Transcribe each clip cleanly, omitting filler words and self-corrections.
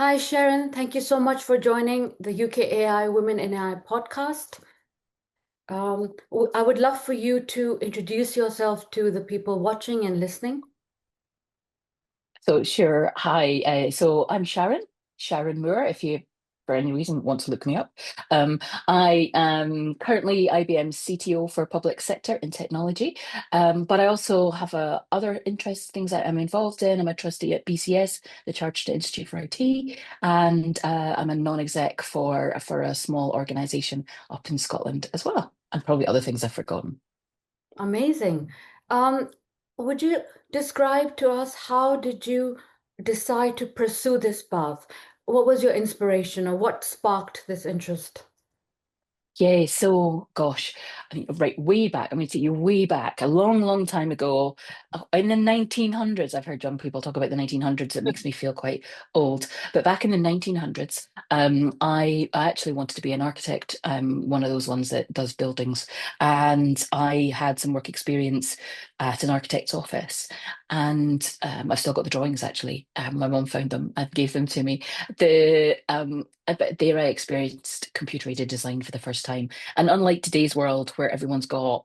Hi, Sharon. Thank you so much for joining the UKAI Women in AI podcast. I would love for you to introduce yourself to the people watching and listening. So sure. Hi. So I'm Sharon Moore. If you, for any reason, want to look me up, um, I am currently IBM's CTO for public sector in technology. But I also have other interests, things that I'm involved in. I'm a trustee at BCS, the Chartered Institute for IT, and I'm a non-exec for a small organisation up in Scotland as well, and probably other things I've forgotten. Amazing. Um, would you describe to us how did you decide to pursue this path? What was your inspiration or what sparked this interest? Yeah, so gosh, I mean, right, way back. I mean, take you way back, a long, long time ago, in the 1900s. I've heard young people talk about the 1900s. It makes me feel quite old. But back in the 1900s, I actually wanted to be an architect. I'm one of those ones that does buildings, and I had some work experience at an architect's office, and I've still got the drawings actually. My mum found them and gave them to me. But there I experienced computer-aided design for the first time. And unlike today's world where everyone's got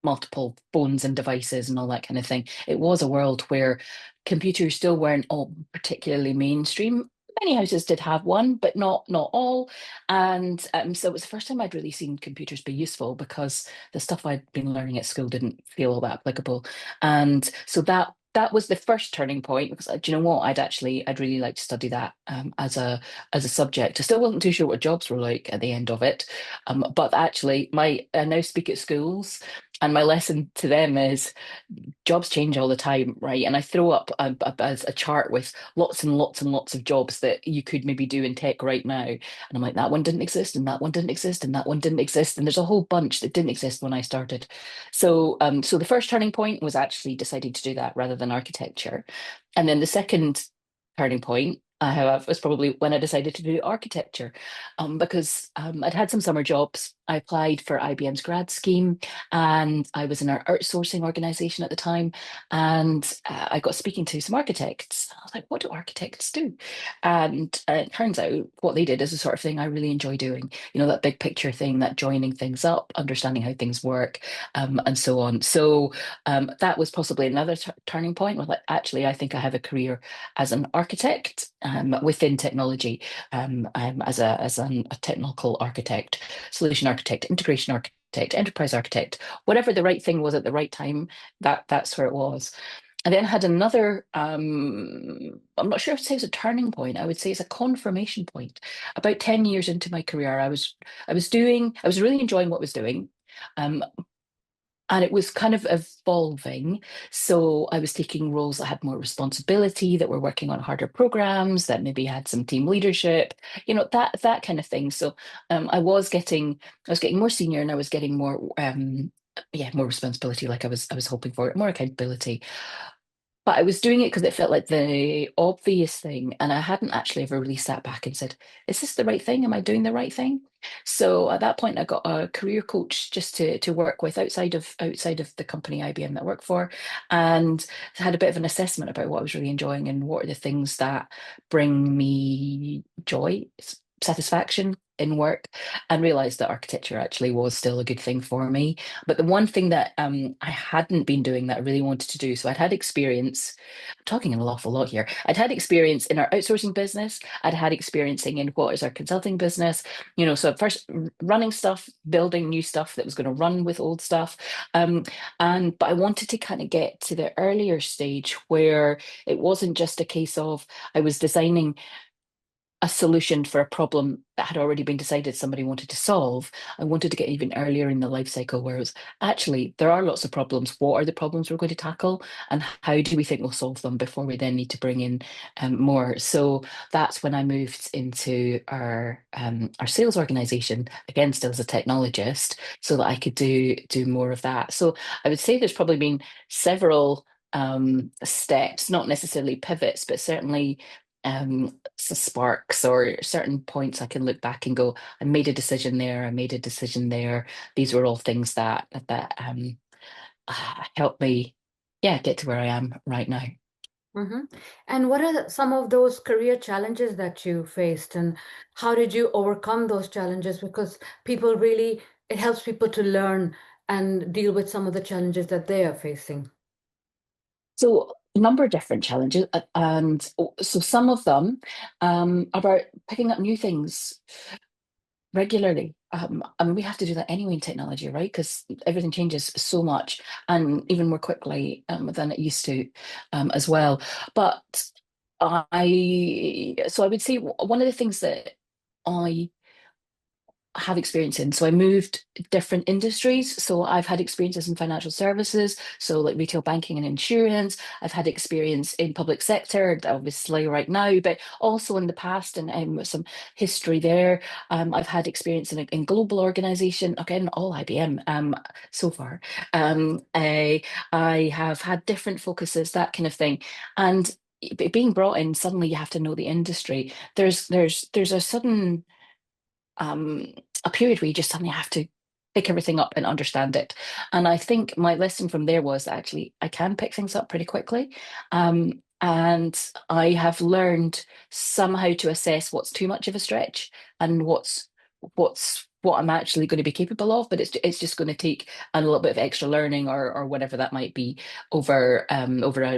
multiple phones and devices and all that kind of thing, it was a world where computers still weren't all particularly mainstream. Many houses did have one, but not all. And so it was the first time I'd really seen computers be useful because the stuff I'd been learning at school didn't feel all that applicable. And so that was the first turning point because do you know what? I'd really like to study that as a subject. I still wasn't too sure what jobs were like at the end of it. But actually, I now speak at schools, and my lesson to them is jobs change all the time, right? And I throw up a chart with lots and lots and lots of jobs that you could maybe do in tech right now. And I'm like, that one didn't exist, and that one didn't exist, and that one didn't exist. And there's a whole bunch that didn't exist when I started. So the first turning point was actually deciding to do that rather than architecture. And then the second turning point I have was probably when I decided to do architecture, because I'd had some summer jobs. I applied for IBM's grad scheme, and I was in our outsourcing organization at the time, and I got speaking to some architects. I was like, "What do architects do?" And it turns out what they did is the sort of thing I really enjoy doing. You know, that big picture thing, that joining things up, understanding how things work, and so on. So that was possibly another turning point. Where like, actually, I think I have a career as an architect within technology, as a technical architect, solution architect, integration architect, enterprise architect, whatever the right thing was at the right time. That's where it was. I then had another. I'm not sure if to say it's a turning point. I would say it's a confirmation point. About 10 years into my career, I was really enjoying what I was doing. Um, and it was kind of evolving. So I was taking roles that had more responsibility, that were working on harder programs, that maybe had some team leadership, that kind of thing. So I was getting more senior, and I was getting more, yeah, more responsibility, like I was hoping for, more accountability. But I was doing it because it felt like the obvious thing. And I hadn't actually ever really sat back and said, is this the right thing? Am I doing the right thing? So at that point, I got a career coach just to work with outside of the company IBM that I work for, and had a bit of an assessment about what I was really enjoying and what are the things that bring me joy, satisfaction in work, and realized that architecture actually was still a good thing for me. But the one thing that I hadn't been doing that I really wanted to do, so I'd had experience, I'm talking an awful lot here. I'd had experience in our outsourcing business. I'd had experiencing in what is our consulting business. So at first running stuff, building new stuff that was going to run with old stuff. Um, but I wanted to kind of get to the earlier stage where it wasn't just a case of I was designing a solution for a problem that had already been decided somebody wanted to solve. I wanted to get even earlier in the life cycle where it was actually there are lots of problems. What are the problems we're going to tackle, and how do we think we'll solve them before we then need to bring in more? So that's when I moved into our sales organization again, still as a technologist, so that I could do more of that. So I would say there's probably been several steps, not necessarily pivots, but certainly sparks or certain points I can look back and go, I made a decision there, I made a decision there. These were all things that helped me, yeah, get to where I am right now. Hmm. And what are some of those career challenges that you faced, and how did you overcome those challenges? Because people really, it helps people to learn and deal with some of the challenges that they are facing. So a number of different challenges, and so some of them about picking up new things regularly. I mean, we have to do that anyway in technology, right? Because everything changes so much and even more quickly than it used to, as well. But so I would say one of the things that I have experience in. So I moved different industries. So I've had experiences in financial services, so like retail banking and insurance. I've had experience in public sector, obviously right now, but also in the past and some history there. I've had experience in global organization, again, all IBM so far. I have had different focuses, that kind of thing. And being brought in, suddenly you have to know the industry. There's a sudden um, a period where you just suddenly have to pick everything up and understand it. And I think my lesson from there was that actually I can pick things up pretty quickly. And I have learned somehow to assess what's too much of a stretch and what I'm actually going to be capable of, but it's just going to take a little bit of extra learning or whatever that might be over a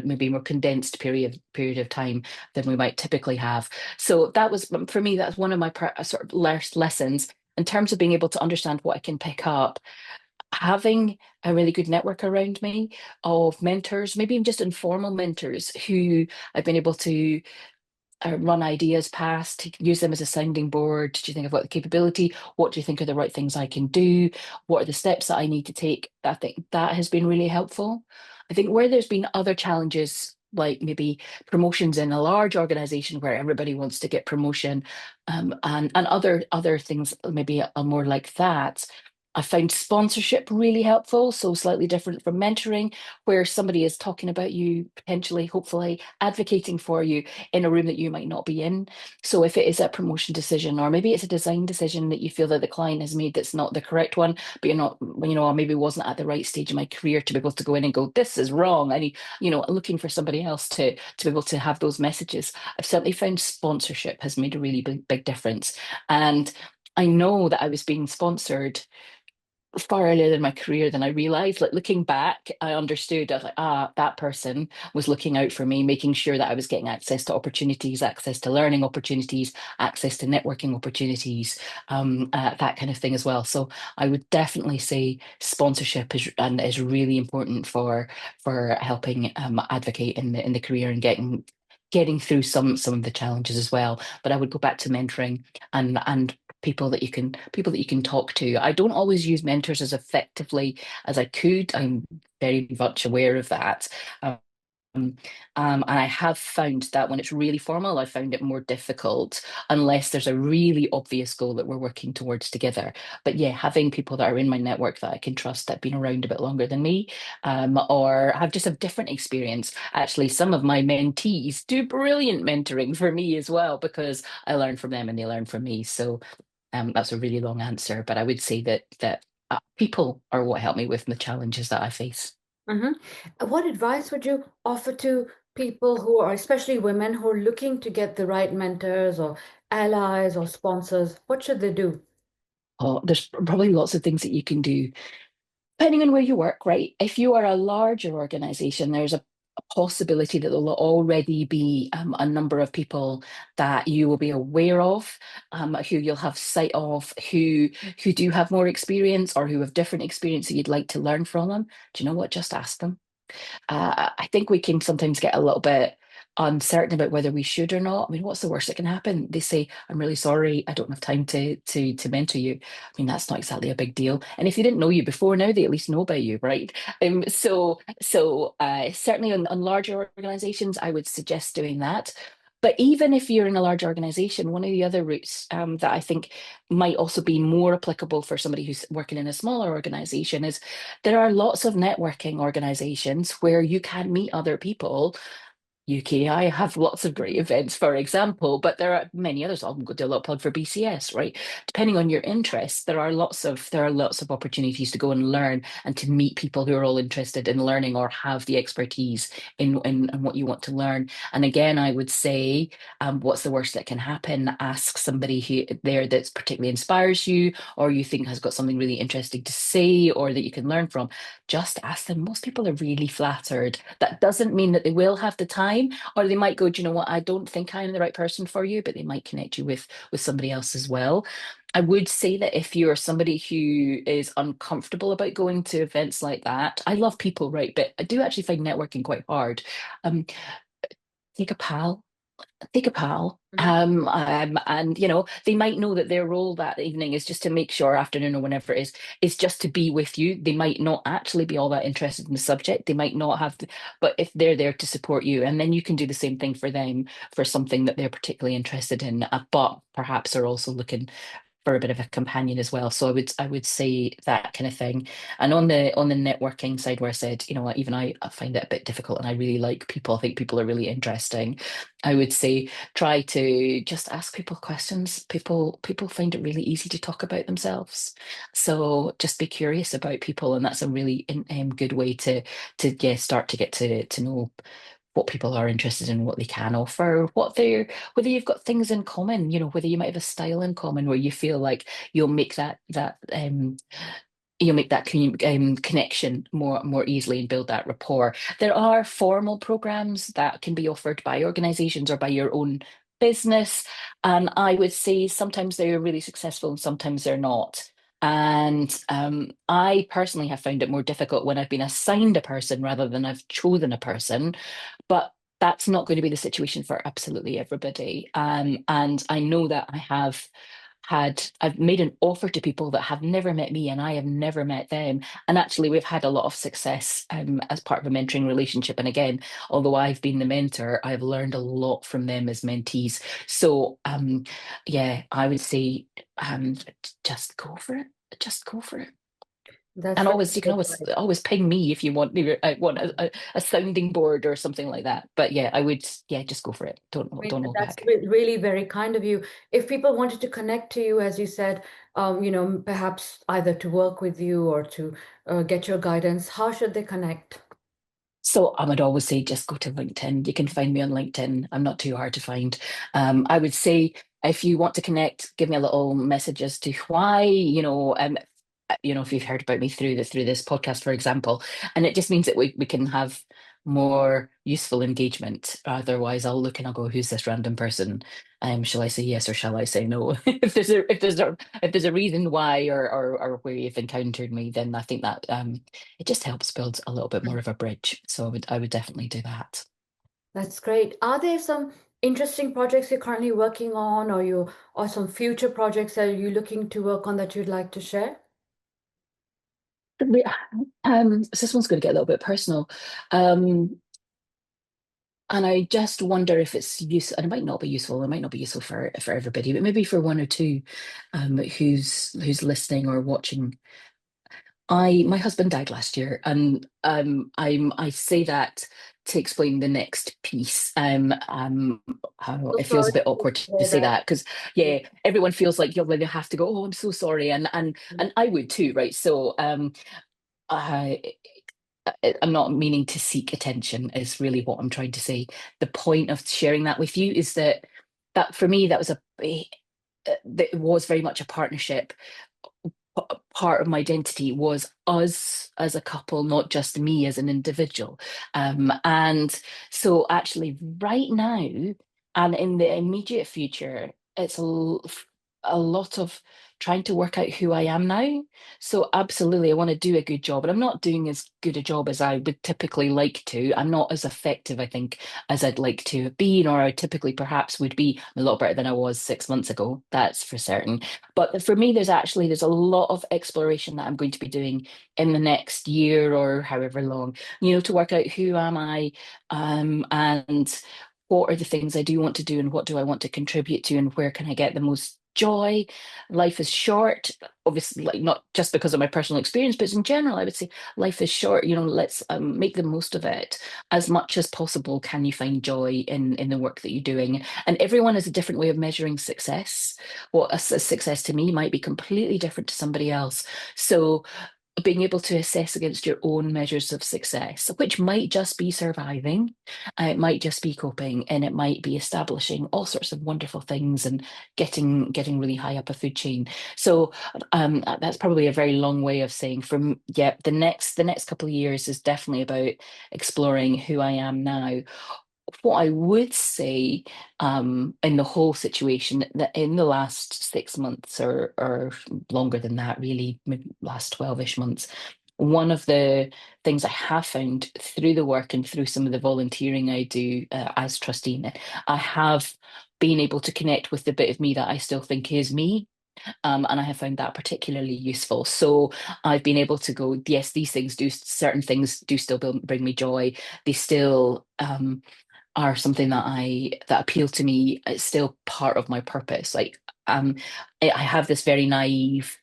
maybe more condensed period of time than we might typically have. So that was for me, that's one of my sort of lessons in terms of being able to understand what I can pick up. Having a really good network around me of mentors, maybe even just informal mentors who I've been able to run ideas past, to use them as a sounding board. Do you think I've got the capability? What do you think are the right things I can do? What are the steps that I need to take? I think that has been really helpful. I think where there's been other challenges, like maybe promotions in a large organization where everybody wants to get promotion, and other things maybe are more like that. I found sponsorship really helpful, so slightly different from mentoring, where somebody is talking about you, potentially, hopefully, advocating for you in a room that you might not be in. So if it is a promotion decision, or maybe it's a design decision that you feel that the client has made that's not the correct one, but you're not, or maybe wasn't at the right stage of my career to be able to go in and go, this is wrong. I need, looking for somebody else to be able to have those messages. I've certainly found sponsorship has made a really big difference. And I know that I was being sponsored far earlier in my career than I realized. Like looking back, I understood. I was like, that person was looking out for me, making sure that I was getting access to opportunities, access to learning opportunities, access to networking opportunities, that kind of thing as well. So I would definitely say sponsorship is really important for helping advocate in the career and getting through some of the challenges as well. But I would go back to mentoring and people that you can talk to. I don't always use mentors as effectively as I could. I'm very much aware of that. Um, and I have found that when it's really formal, I found it more difficult unless there's a really obvious goal that we're working towards together. But yeah, having people that are in my network that I can trust that have been around a bit longer than me, or have just a different experience. Actually, some of my mentees do brilliant mentoring for me as well because I learn from them and they learn from me. So that's a really long answer, but I would say that people are what help me with the challenges that I face. Hmm. What advice would you offer to people who are, especially women, who are looking to get the right mentors or allies or sponsors? What should they do? Oh, there's probably lots of things that you can do. Depending on where you work, right? If you are a larger organization, there's a possibility that there'll already be a number of people that you will be aware of, who you'll have sight of, who do have more experience or who have different experience that you'd like to learn from them. Do you know what? Just ask them. I think we can sometimes get a little bit uncertain about whether we should or not. I mean, what's the worst that can happen? They say, "I'm really sorry, I don't have time to mentor you." I mean, that's not exactly a big deal. And if they didn't know you before, now they at least know about you, right? So certainly on larger organizations, I would suggest doing that. But even if you're in a large organization, one of the other routes that I think might also be more applicable for somebody who's working in a smaller organization is there are lots of networking organizations where you can meet other people UKI have lots of great events, for example, but there are many others. I'll go do a little plug for BCS, right? Depending on your interests, there are lots of opportunities to go and learn and to meet people who are all interested in learning or have the expertise in what you want to learn. And again, I would say, what's the worst that can happen? Ask somebody who there that's particularly inspires you, or you think has got something really interesting to say, or that you can learn from. Just ask them. Most people are really flattered. That doesn't mean that they will have the time, or they might go, do you know what, I don't think I'm the right person for you, but they might connect you with somebody else as well. I would say that if you're somebody who is uncomfortable about going to events like that, I love people, right? But I do actually find networking quite hard. Um, take a pal, take a pal. Mhm. And they might know that their role that evening is just to make sure, afternoon or whenever it is just to be with you. They might not actually be all that interested in the subject. They might not have, but if they're there to support you, and then you can do the same thing for them for something that they're particularly interested in, but perhaps are also looking for a bit of a companion as well. So I would say that kind of thing. And on the networking side, where I said, what, even I find it a bit difficult, and I really like people. I think people are really interesting. I would say try to just ask people questions. People find it really easy to talk about themselves. So just be curious about people, and that's a really good way to yeah, start to get to know what people are interested in, what they can offer, whether you've got things in common, whether you might have a style in common where you feel like you'll make that connection more easily and build that rapport. There are formal programs that can be offered by organizations or by your own business, and I would say sometimes they're really successful and sometimes they're not. And I personally have found it more difficult when I've been assigned a person rather than I've chosen a person, but that's not going to be the situation for absolutely everybody. And I know that I've made an offer to people that have never met me and I have never met them. And actually, we've had a lot of success as part of a mentoring relationship. And again, although I've been the mentor, I've learned a lot from them as mentees. So, yeah, I would say just go for it. Just go for it. That's And really always, you can good always ping me if you want a sounding board or something like that. But yeah, I would, yeah, just go for it. I mean, Don't hold that's back. really very kind of you. If people wanted to connect to you, as you said, perhaps either to work with you or to get your guidance, how should they connect? So I would always say just go to LinkedIn. You can find me on LinkedIn. I'm not too hard to find. I would say if you want to connect, give me a little message as to why, if you've heard about me through this podcast, for example, and it just means that we can have more useful engagement. Otherwise, I'll look and I'll go, who's this random person? Shall I say yes or shall I say no? If there's a reason why or where you've encountered me, then I think that it just helps build a little bit more of a bridge. So I would definitely do that. That's great. Are there some interesting projects you're currently working on, or some future projects that you're looking to work on that you'd like to share? So this one's going to get a little bit personal. Um, and I just wonder if it's useful, and it might not be useful, it might not be useful for everybody, but maybe for one or two who's listening or watching. My husband died last year, and I say that to explain the next piece. How So it feels sorry a bit to awkward to hear say that. that because yeah, everyone feels like you're going to have to go. Oh, I'm so sorry, and I would too, right? So I I'm not meaning to seek attention, is really what I'm trying to say. The point of sharing that with you is that for me, that was very much a partnership. Part of my identity was us as a couple, not just me as an individual. And so, actually, right now and in the immediate future, it's a lot of trying to work out who I am now. So, absolutely, I want to do a good job, and I'm not doing as good a job as I would typically like to. I'm not as effective, I think, as I'd like to have been, or I typically perhaps would be. I'm a lot better than I was 6 months ago, that's for certain. But for me, there's a lot of exploration that I'm going to be doing in the next year or however long, to work out who am I, and what are the things I do want to do, and what do I want to contribute to, and where can I get the most joy. Life is short. Obviously, like not just because of my personal experience, but in general, I would say life is short. Let's make the most of it as much as possible. Can you find joy in the work that you're doing? And everyone has a different way of measuring success. What a success to me might be completely different to somebody else. So being able to assess against your own measures of success, which might just be surviving, it might just be coping, and it might be establishing all sorts of wonderful things and getting really high up a food chain. So that's probably a very long way of saying from yeah, the next couple of years is definitely about exploring who I am now. What I would say in the whole situation that in the last 6 months or longer than that, really, maybe last 12-ish months, one of the things I have found through the work and through some of the volunteering I do as trustee, I have been able to connect with the bit of me that I still think is me. And I have found that particularly useful. So I've been able to go, yes, these things do, certain things do still bring me joy. They still are something that appeal to me. It's still part of my purpose. Like um I have this very naive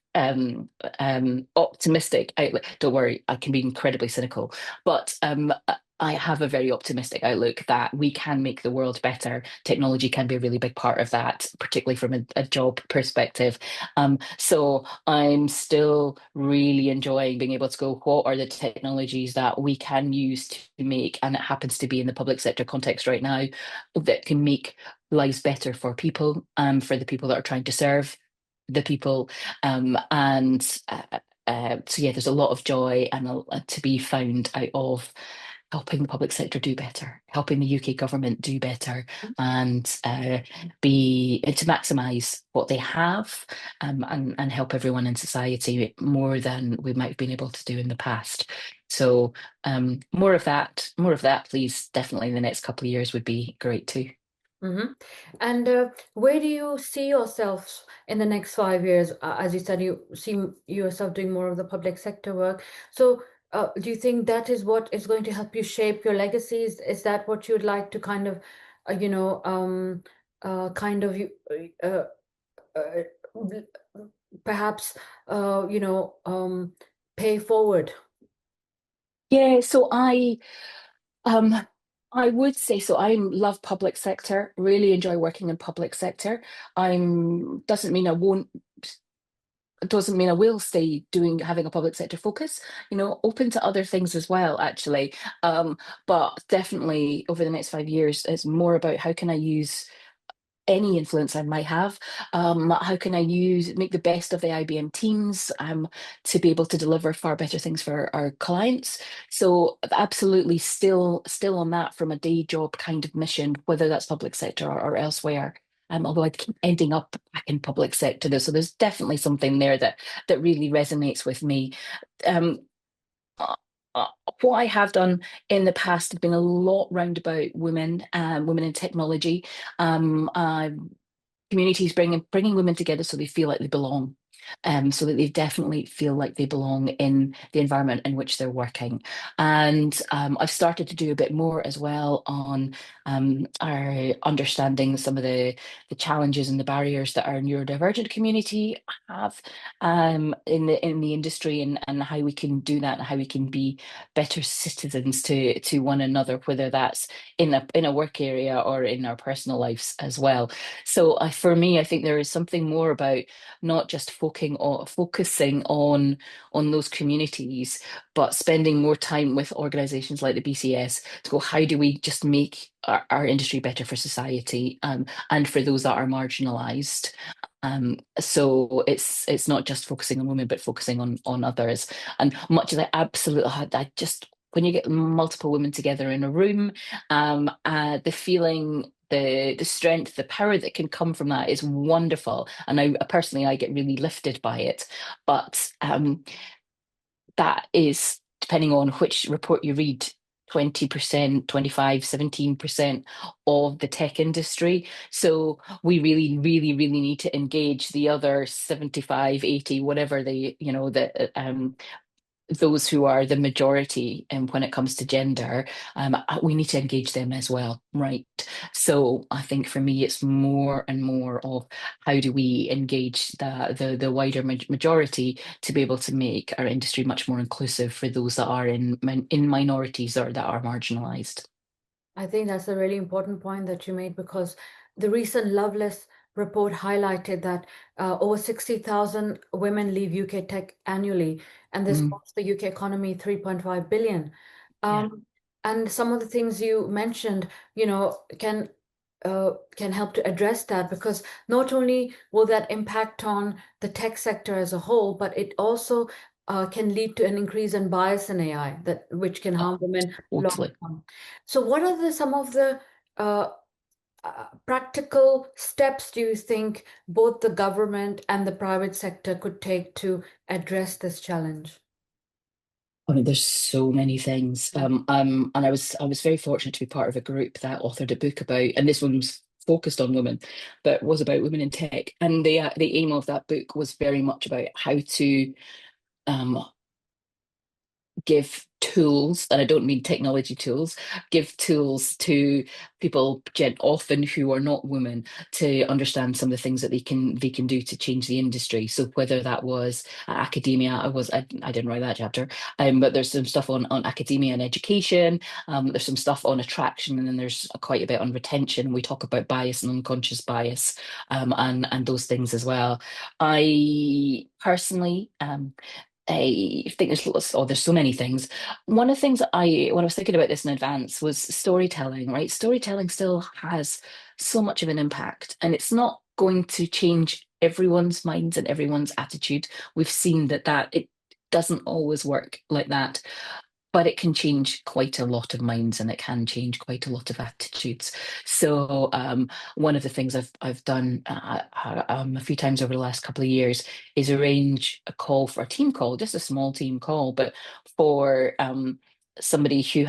optimistic outlook. Don't worry, I can be incredibly cynical, but I have a very optimistic outlook that we can make the world better. Technology can be a really big part of that, particularly from a job perspective. So I'm still really enjoying being able to go, what are the technologies that we can use to make, and it happens to be in the public sector context right now, that can make lives better for the people that are trying to serve the people. And so, yeah, there's a lot of joy and to be found out of helping the public sector do better, helping the UK government do better, and be to maximise what they have, and help everyone in society more than we might have been able to do in the past. So more of that, please. Definitely in the next couple of years would be great too. Hmm. And where do you see yourself in the next 5 years? As you said, you see yourself doing more of the public sector work. So, do you think that is what is going to help you shape your legacies? Is that what you'd like to kind of, you know, kind of, uh, uh, perhaps, you know, pay forward? Yeah, so um I would say so. I love public sector, really enjoy working in public sector. I'm doesn't mean I won't doesn't mean I will stay doing having a public sector focus, open to other things as well, actually. But definitely over the next 5 years, it's more about how can I use any influence I might have. How can I make the best of the IBM teams, to be able to deliver far better things for our clients? So absolutely still on that from a day job kind of mission, whether that's public sector or elsewhere. Although I keep ending up back in public sector, so there's definitely something there that really resonates with me. Um, uh, uh, what I have done in the past has been a lot round about women, women in technology. Communities bringing women together so they feel like they belong, so that they definitely feel like they belong in the environment in which they're working. And I've started to do a bit more as well on our understanding some of the challenges and the barriers that our neurodivergent community have in the industry, and how we can do that and how we can be better citizens to one another, whether that's in a work area or in our personal lives as well. So for me, I think there is something more about not just focusing on those communities, but spending more time with organisations like the BCS to go, how do we just make our industry better for society, and for those that are marginalised. So it's not just focusing on women, but focusing on others. And much as I absolutely had, I just when you get multiple women together in a room, the feeling, the strength, the power that can come from that is wonderful. And I personally, I get really lifted by it. But that is depending on which report you read. 20%, 25, 17% of the tech industry. So we really, really, really need to engage the other 75, 80, whatever the those who are the majority, and when it comes to gender, we need to engage them as well, right? So I think for me, it's more and more of how do we engage the wider majority to be able to make our industry much more inclusive for those that are in minorities or that are marginalized. I think that's a really important point that you made because the recent Loveless report highlighted that over 60,000 women leave UK tech annually, and this Mm, costs the UK economy 3.5 billion. yeah, And some of the things you mentioned, can help to address that because not only will that impact on the tech sector as a whole, but it also can lead to an increase in bias in AI that which can oh, harm women long totally. term. So, what are some of the uh, practical steps do you think both the government and the private sector could take to address this challenge? I mean, there's so many things. And I was very fortunate to be part of a group that authored a book about, and this one was focused on women, but was about women in tech. And the aim of that book was very much about how to um, give tools, and I don't mean technology tools, give tools to people often who are not women to understand some of the things that they can do to change the industry. So whether that was academia, I didn't write that chapter, but there's some stuff on academia and education. There's some stuff on attraction, and then there's quite a bit on retention. We talk about bias and unconscious bias, and those things as well. I personally I think there's so many things. One of the things that when I was thinking about this in advance was storytelling, right? Storytelling still has so much of an impact, and it's not going to change everyone's minds and everyone's attitude. We've seen that it doesn't always work like that, but it can change quite a lot of minds and it can change quite a lot of attitudes. So one of the things I've done a few times over the last couple of years is arrange a call for a team call, just a small team call, but for somebody who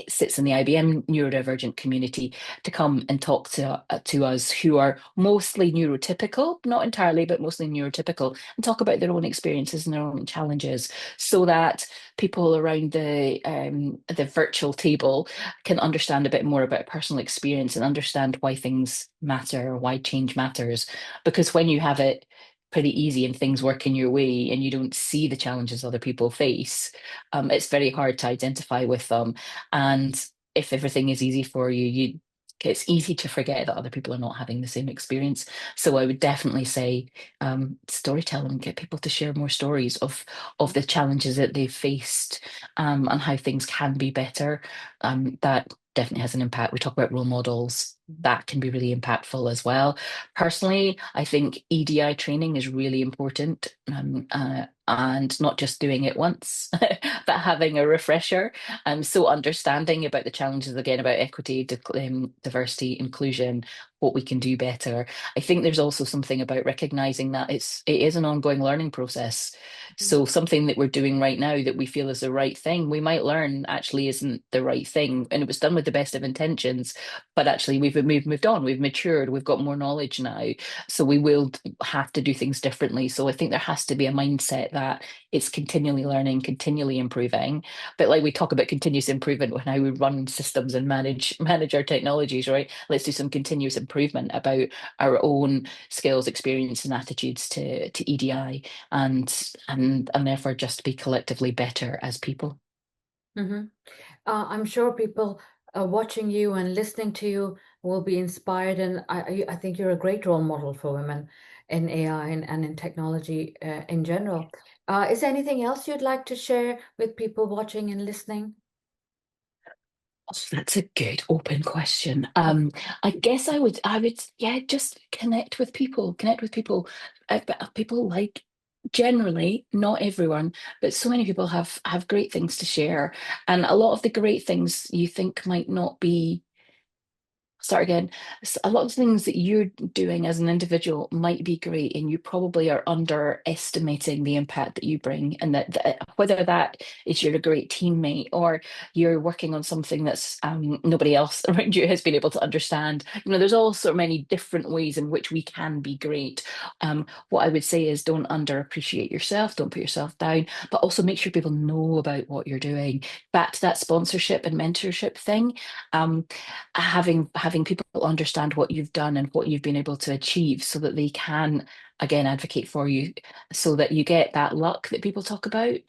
sits in the IBM neurodivergent community to come and talk to us who are mostly neurotypical, not entirely, but mostly neurotypical, and talk about their own experiences and their own challenges, so that people around the virtual table can understand a bit more about personal experience and understand why things matter, why change matters. Because when you have it pretty easy and things work in your way and you don't see the challenges other people face, it's very hard to identify with them. And if everything is easy for you, it's easy to forget that other people are not having the same experience. So I would definitely say storytelling, get people to share more stories of the challenges that they've faced, and how things can be better. That definitely has an impact. We talk about role models. That can be really impactful as well. Personally, I think EDI training is really important, and not just doing it once, but having a refresher. So understanding about the challenges again about equity, diversity, inclusion, what we can do better. I think there's also something about recognizing that it is an ongoing learning process. So something that we're doing right now that we feel is the right thing, we might learn actually isn't the right thing, and it was done with the best of intentions, but actually we've moved on, we've matured, we've got more knowledge now, so we will have to do things differently. So I think there has to be a mindset that it's continually learning, continually improving. But like we talk about continuous improvement when how we run systems and manage our technologies, right? Let's do some continuous improvement about our own skills, experience, and attitudes to EDI, and therefore just be collectively better as people. Hmm. I'm sure people watching you and listening to you will be inspired, and I think you're a great role model for women in AI and in technology in general. Is there anything else you'd like to share with people watching and listening? Oh, that's a good open question. I guess I would, yeah, just connect with people. But people like generally, not everyone, but so many people have great things to share, and a lot of the great things you think might not be start again. A lot of things that you're doing as an individual might be great, and you probably are underestimating the impact that you bring, and that whether that is you're a great teammate or you're working on something that's nobody else around you has been able to understand. There's all so many different ways in which we can be great. What I would say is don't underappreciate yourself, don't put yourself down, but also make sure people know about what you're doing. Back to that sponsorship and mentorship thing. Um, having people understand what you've done and what you've been able to achieve so that they can again advocate for you so that you get that luck that people talk about.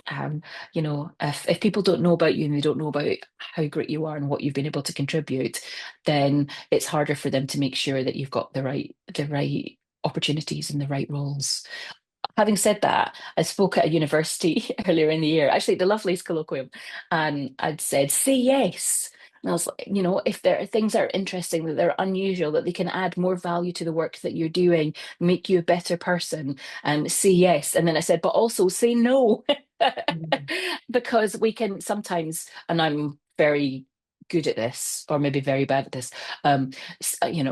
If people don't know about you and they don't know about how great you are and what you've been able to contribute, then it's harder for them to make sure that you've got the right opportunities and the right roles. Having said that, I spoke at a university earlier in the year, actually the loveliest colloquium, and I'd said, say yes. And I was like, if there are things that are interesting, that they're unusual, that they can add more value to the work that you're doing, make you a better person, and say yes. And then I said, but also say no. Mm. Because we can sometimes, and I'm very good at this, or maybe very bad at this.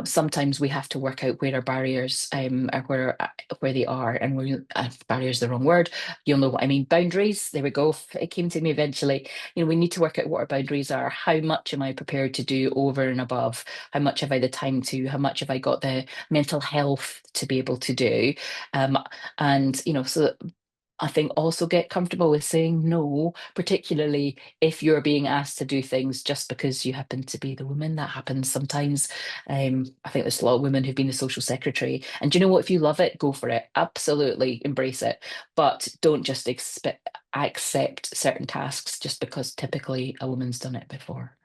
Sometimes we have to work out where our barriers are, where they are, and where barriers the wrong word. You'll know what I mean. Boundaries. There we go. It came to me eventually. We need to work out what our boundaries are. How much am I prepared to do over and above? How much have I the time to? How much have I got the mental health to be able to do? And so I think also get comfortable with saying no, particularly if you're being asked to do things just because you happen to be the woman. That happens sometimes. I think there's a lot of women who've been the social secretary. And do you know what? If you love it, go for it. Absolutely embrace it. But don't just accept certain tasks just because typically a woman's done it before.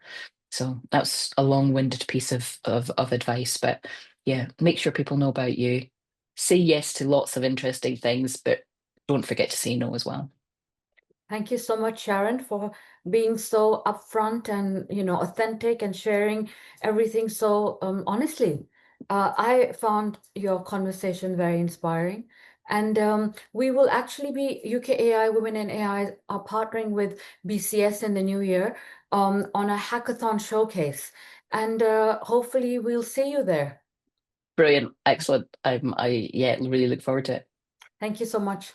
So that's a long-winded piece of advice. But yeah, make sure people know about you. Say yes to lots of interesting things, but don't forget to say no as well. Thank you so much, Sharon, for being so upfront and authentic and sharing everything so honestly. I found your conversation very inspiring, and we will actually be UKAI Women in AI are partnering with BCS in the new year on a hackathon showcase, and hopefully we'll see you there. Brilliant, excellent. I yeah, really look forward to it. Thank you so much.